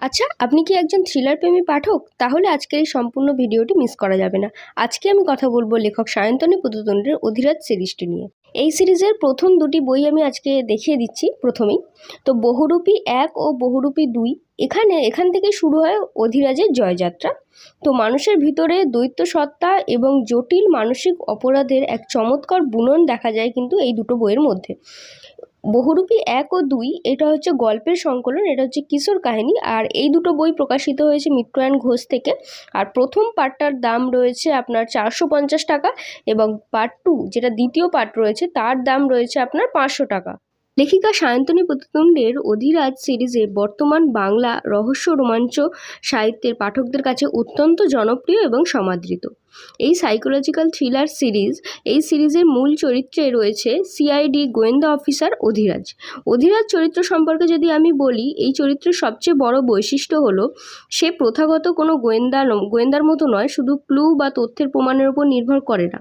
আচ্ছা, আপনি কি একজন থ্রিলার প্রেমী পাঠক? তাহলে আজকের এই সম্পূর্ণ ভিডিওটি মিস করা যাবে না। আজকে আমি কথা বলবো লেখক সায়ন্তনী পুততুণ্ডের অধিরাজ সিরিজটি নিয়ে। এই সিরিজের প্রথম দুটি বই আমি আজকে দেখিয়ে দিচ্ছি প্রথমেই। তো বহুরূপী ১ ও বহুরূপী ২ এখান থেকে শুরু হয় অধিরাজের জয়যাত্রা। তো মানুষের ভিতরে দৈত্য সত্তা এবং জটিল মানসিক অপরাধের এক চমৎকার বুনন দেখা যায় কিন্তু এই দুটো বইয়ের মধ্যে। বহুরূপী ১ ও ২ এটা হচ্ছে গল্পের সংকলন, এটা হচ্ছে কিশোর কাহিনী। আর এই দুটো বই প্রকাশিত হয়েছে মিত্রায়ণ ঘোষ থেকে। আর প্রথম পার্টটার দাম রয়েছে আপনার ৪৫০ টাকা এবং পার্ট ২ যেটা দ্বিতীয় পার্ট রয়েছে তার দাম রয়েছে আপনার ৫০০ টাকা। লেখিকা সায়ন্তনী পুততুণ্ডের অধিরাজ সিরিজে বর্তমান বাংলা রহস্য রোমাঞ্চ সাহিত্যের পাঠকদের কাছে অত্যন্ত জনপ্রিয় এবং সমাদৃত। এই সাইকোলজিক্যাল থ্রিলার এই সিরিজের মূল চরিত্রে রয়েছে সিআইডি গোয়েন্দা অফিসার অধিরাজ। অধিরাজ চরিত্র সম্পর্কে যদি আমি বলি, এই চরিত্রের সবচেয়ে বড় বৈশিষ্ট্য হলো সে প্রথাগত কোনো গোয়েন্দার মতো নয়, শুধু ক্লু বা তথ্যের প্রমাণের উপর নির্ভর করে না,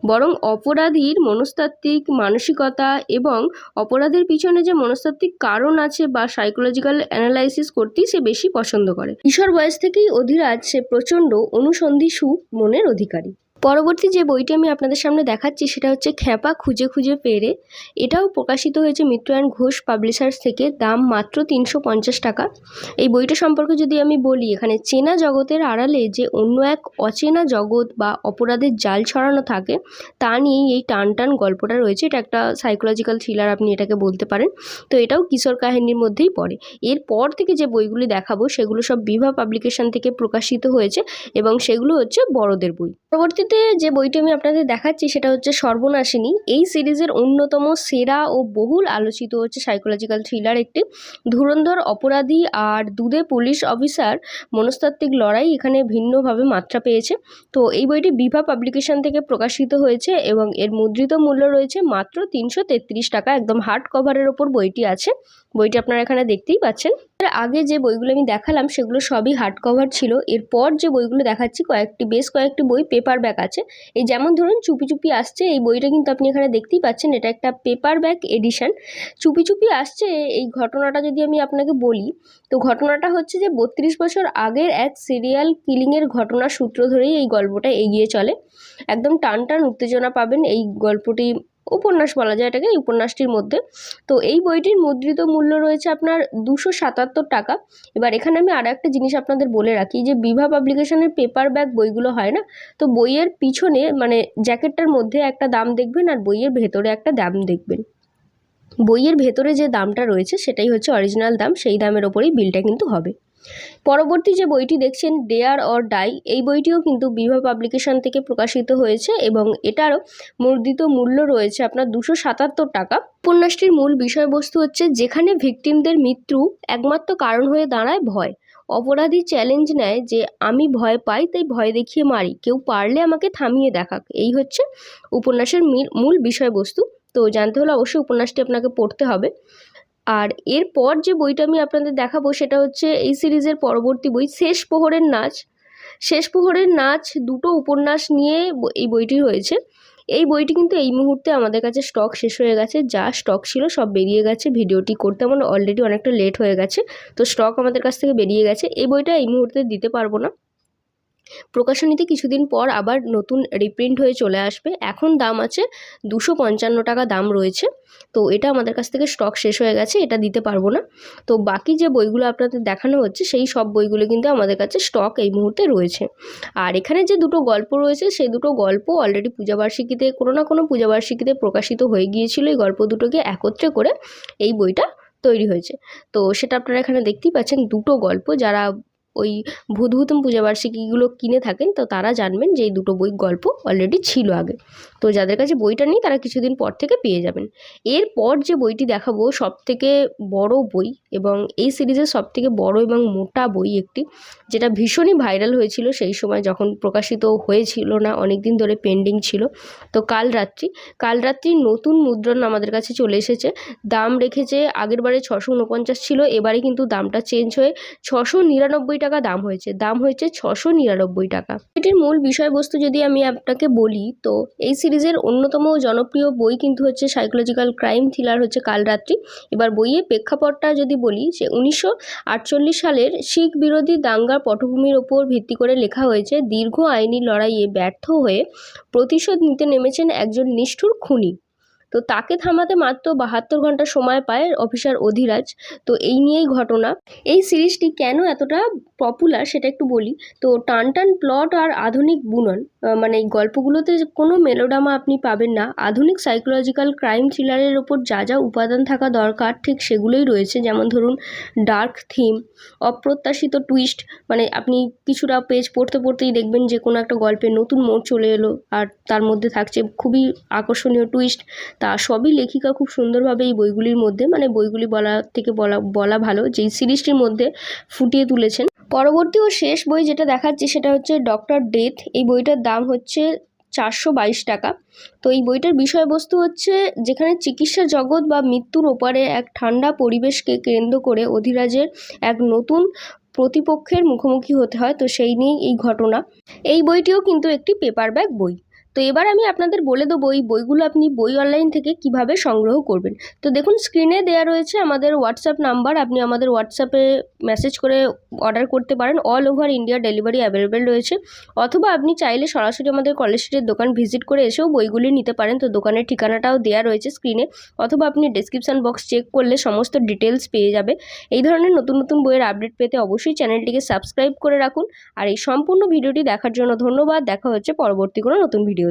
বরং অপরাধীর মনস্তাত্ত্বিক মানসিকতা এবং অপরাধের পিছনে যে মনস্তাত্ত্বিক কারণ আছে বা সাইকোলজিক্যাল অ্যানালাইসিস করতেই সে বেশি পছন্দ করে। কিশোর বয়স থেকেই অধিরাজ সে প্রচণ্ড অনুসন্ধিৎসু মনের অধিকারী। পরবর্তী যে বইটি আমি আপনাদের সামনে দেখাচ্ছি সেটা হচ্ছে খ্যাপা খুঁজে খুঁজে পেরে। এটাও প্রকাশিত হয়েছে মিত্রায়ণ ঘোষ পাবলিশার্স থেকে, দাম মাত্র ৩৫০ টাকা। এই বইটা সম্পর্কে যদি আমি বলি, এখানে চেনা জগতের আড়ালে যে অন্য এক অচেনা জগৎ বা অপরাধের জাল ছড়ানো থাকে তা নিয়েই এই টান গল্পটা রয়েছে। এটা একটা সাইকোলজিক্যাল থ্রিলার আপনি এটাকে বলতে পারেন। তো এটাও কিশোর কাহিনীর মধ্যেই পড়ে। এরপর থেকে যে বইগুলি দেখাবো সেগুলো সব বিভা পাবলিকেশন থেকে প্রকাশিত হয়েছে এবং সেগুলো হচ্ছে বড়দের বই। পরবর্তীতে যে বইটি আমি আপনাদের দেখাচ্ছি সেটা হচ্ছে সর্বনাশিনী। এই সিরিজের অন্যতম সেরা ও বহুল আলোচিত হচ্ছে সাইকোলজিক্যাল থ্রিলার একটি। ধুরন্ধর অপরাধী আর দুধে পুলিশ অফিসার মনস্তাত্ত্বিক লড়াই এখানে ভিন্নভাবে মাত্রা পেয়েছে। তো এই বইটি বিভা পাবলিকেশন থেকে প্রকাশিত হয়েছে এবং এর মুদ্রিত মূল্য রয়েছে মাত্র ৩৩৩ টাকা। একদম হার্ড কভারের ওপর বইটি আছে। বইটি আপনারা এখানে দেখতেই পাচ্ছেন। এর আগে যে বইগুলো আমি দেখালাম সেগুলো সবই হার্ড কভার ছিল। এরপর যে বইগুলো দেখাচ্ছি বেশ কয়েকটি বই পেপার ব্যাক আছে। এই যেমন ধরুন চুপি চুপি আসছে, এই বইটা কিন্তু আপনি এখানে দেখতেই পাচ্ছেন, এটা একটা পেপার ব্যাক এডিশন। চুপি চুপি আসছে এই ঘটনাটা যদি আমি আপনাকে বলি, তো ঘটনাটা হচ্ছে যে ৩২ বছর আগের এক সিরিয়াল কিলিংয়ের ঘটনার সূত্র ধরেই এই গল্পটা এগিয়ে চলে। একদম টান উত্তেজনা পাবেন এই গল্পটি, উপন্যাস বলা যায় এটাকে, এই উপন্যাসটির মধ্যে। তো এই বইটির মুদ্রিত মূল্য রয়েছে আপনার ২৭৭ টাকা। এবার এখানে আমি আর একটা জিনিস আপনাদের বলে রাখি, যে বিভা পাবলিকেশনের পেপার ব্যাক বইগুলো হয় না, তো বইয়ের পিছনে মানে জ্যাকেটটার মধ্যে একটা দাম দেখবেন আর বইয়ের ভেতরে একটা দাম দেখবেন। বইয়ের ভেতরে যে দামটা রয়েছে সেটাই হচ্ছে অরিজিনাল দাম, সেই দামের ওপরেই বিলটা কিন্তু হবে। পরবর্তী যে বইটি দেখছেন ডেয়ার অর ডাই, এই বইটিও কিন্তু বিভা পাবলিকেশন থেকে প্রকাশিত হয়েছে এবং এটারও মুদ্রিত মূল্য রয়েছে আপনার ২৭৭ টাকা। উপন্যাসটির মূল বিষয়বস্তু হচ্ছে যেখানে ভিকটিমদের মৃত্যু একমাত্র কারণ হয়ে দাঁড়ায় ভয়। অপরাধী চ্যালেঞ্জ নেয় যে আমি ভয় পাই তাই ভয় দেখিয়ে মারি, কেউ পারলে আমাকে থামিয়ে দেখাক। এই হচ্ছে উপন্যাসের মূল বিষয়বস্তু। তো জানতে হলে অবশ্যই উপন্যাসটি আপনাকে পড়তে হবে। আর এরপর যে বইটা আমি আপনাদের দেখাবো সেটা হচ্ছে এই সিরিজের পরবর্তী বই শেষ প্রহরের নাচ। শেষ প্রহরের নাচ দুটো উপন্যাস নিয়ে এই বইটি হয়েছে। এই বইটি কিন্তু এই মুহূর্তে আমাদের কাছে স্টক শেষ হয়ে গেছে, যা স্টক ছিল সব বেরিয়ে গেছে। ভিডিওটি করতে আমার অলরেডি অনেকটা লেট হয়ে গেছে, তো স্টক আমাদের কাছ থেকে বেরিয়ে গেছে। এই বইটা এই মুহূর্তে দিতে পারবো না, প্রকাশনীতে কিছুদিন পর আবার নতুন রিপ্রিন্ট হয়ে চলে আসবে। এখন দাম আছে ২৫৫ টাকা দাম রয়েছে। তো এটা আমাদের কাছ থেকে স্টক শেষ হয়ে গেছে, এটা দিতে পারবো না। তো বাকি যে বইগুলো আপনাদের দেখানো হচ্ছে সেই সব বইগুলো কিন্তু আমাদের কাছে স্টক এই মুহূর্তে রয়েছে। আর এখানে যে দুটো গল্প রয়েছে সেই দুটো গল্প অলরেডি পূজাবার্ষিকীতে কোনো না কোনো পূজাবার্ষিকীতে প্রকাশিত হয়ে গিয়েছিল। এই গল্প দুটোকে একত্রে করে এই বইটা তৈরি হয়েছে। তো সেটা আপনারা এখানে দেখতেই পাচ্ছেন দুটো গল্প। যারা ওই ভূতভূতম পূজাবার্ষিকীগুলো কিনে থাকেন তো তারা জানবেন যে এই দুটো বই গল্প অলরেডি ছিল আগে। তো যাদের কাছে বইটা নেই তারা কিছুদিন পর থেকে পেয়ে যাবেন। এরপর যে বইটি দেখাবো সবথেকে বড় বই এবং এই সিরিজের সবথেকে বড় এবং মোটা বই একটি, যেটা ভীষণই ভাইরাল হয়েছিল সেই সময় যখন প্রকাশিত হয়েছিল না, অনেক দিন ধরে পেন্ডিং ছিল। তো কালরাত্রির নতুন মুদ্রণ আমাদের কাছে চলে এসেছে। দাম রেখেছে আগের বারে ৬৪৯ ছিল, এবারে কিন্তু দামটা চেঞ্জ হয়ে ৬৯৯ টাকা টাকা দাম হয়েছে 699 টাকা। এটির মূল বিষয়বস্তু যদি আমি আপনাকে বলি, তো এই সিরিজের অন্যতম জনপ্রিয় বই কিন্তু হচ্ছে সাইকোলজিক্যাল ক্রাইম থ্রিলার হচ্ছে কালরাত্রি। এবার বইয়ের প্রেক্ষাপটটা যদি বলি, সে 1948 সালের শিখ বিরোধী দাঙ্গার পটভূমির ওপর ভিত্তি করে লেখা হয়েছে। দীর্ঘ আইনি লড়াইয়ে ব্যর্থ হয়ে প্রতিশোধ নিতে নেমেছেন একজন নিষ্ঠুর খুনি। তো তাকে থামাতে মাত্র 72 ঘন্টা সময় পায় অফিসার অধিরাজ। তো এই নিয়েই ঘটনা। এই সিরিজটি কেন এতটা পপুলার সেটা একটু বলি। তো টান প্লট আর আধুনিক বুনন, মানে এই গল্পগুলোতে কোনো মেলোড্রামা আপনি পাবেন না। আধুনিক সাইকোলজিক্যাল ক্রাইম থ্রিলারের ওপর যা যা উপাদান থাকা দরকার ঠিক সেগুলোই রয়েছে। যেমন ধরুন ডার্ক থিম, অপ্রত্যাশিত টুইস্ট, মানে আপনি কিছুটা পেজ পড়তে পড়তেই দেখবেন যে কোনো একটা গল্পে নতুন মোড় চলে এলো আর তার মধ্যে থাকছে খুবই আকর্ষণীয় টুইস্ট। তা সবই লেখিকা খুব সুন্দরভাবে এই বইগুলির মধ্যে, মানে বইগুলি বলা ভালো, যেই সিরিজটির মধ্যে ফুটিয়ে তুলেছেন। পরবর্তী ও শেষ বই যেটা দেখাচ্ছি সেটা হচ্ছে ডক্টর ডেথ। এই বইটার দাম হচ্ছে 422 টাকা। তো এই বইটার বিষয়বস্তু হচ্ছে, যেখানে চিকিৎসা জগৎ বা মৃত্যুর ওপারে এক ঠান্ডা পরিবেশকে কেন্দ্র করে অধিরাজের এক নতুন প্রতিপক্ষের মুখোমুখি হতে হয়। তো সেই নিয়েই এই ঘটনা। এই বইটিও কিন্তু একটি পেপারব্যাক বই। তো এবার আমি আপনাদের বলে দেবো এই বইগুলো আপনি বই অনলাইন থেকে কিভাবে সংগ্রহ করবেন। তো দেখুন স্ক্রিনে দেওয়া রয়েছে আমাদের হোয়াটসঅ্যাপ নাম্বার। আপনি আমাদের হোয়াটসঅ্যাপে মেসেজ করে অর্ডার করতে পারেন। All over India delivery available রয়েছে। অথবা আপনি চাইলে সরাসরি আমাদের কলেজ স্ট্রিটের দোকান ভিজিট করে এসেও বইগুলি নিতে পারেন। তো দোকানের ঠিকানাটাও দেওয়া রয়েছে স্ক্রিনে, অথবা আপনি ডেসক্রিপশন বক্স চেক করলে সমস্ত ডিটেলস পেয়ে যাবে। এই ধরনের নতুন নতুন বইয়ের আপডেট পেতে অবশ্যই চ্যানেলটিকে সাবস্ক্রাইব করে রাখুন। আর এই সম্পূর্ণ ভিডিওটি দেখার জন্য ধন্যবাদ। দেখা হচ্ছে পরবর্তী কোনো নতুন ভিডিওতে।